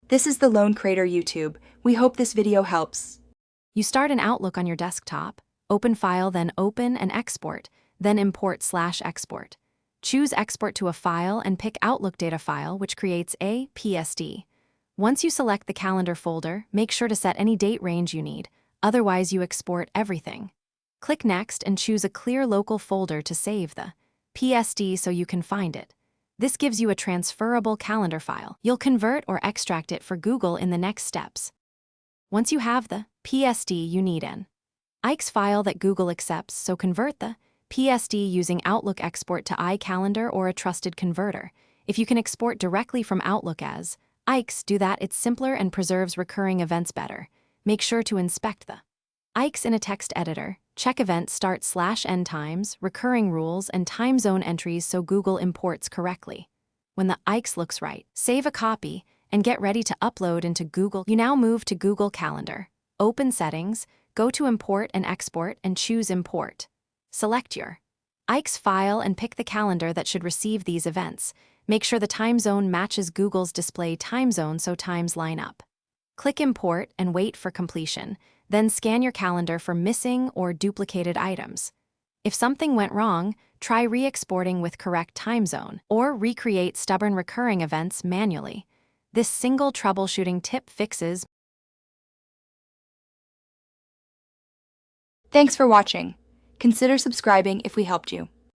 This is the Lone Creator YouTube. We hope this video helps. You start an Outlook on your desktop, open File, then Open and Export, then Import/Export. Choose Export to a file and pick Outlook data file, which creates a PSD. Once you select the calendar folder, make sure to set any date range you need, otherwise you export everything. Click Next and choose a clear local folder to save the PSD so you can find it. This gives you a transferable calendar file. You'll convert or extract it for Google in the next steps. Once you have the PSD, you need an IX file that Google accepts, so convert the PSD using Outlook Export to iCalendar or a trusted converter. If you can export directly from Outlook as IX, do that. It's simpler and preserves recurring events better. Make sure to inspect the IX in a text editor. Check event start/end times, recurring rules, and time zone entries so Google imports correctly. When the IX looks right, save a copy and get ready to upload into Google. You now move to Google Calendar. Open Settings, go to Import and Export and choose Import. Select your IX file and pick the calendar that should receive these events. Make sure the time zone matches Google's display time zone so times line up. Click Import and wait for completion. Then scan your calendar for missing or duplicated items. If something went wrong, try re-exporting with correct time zone, or recreate stubborn recurring events manually. This single troubleshooting tip fixes. Thanks for watching. Consider subscribing if we helped you.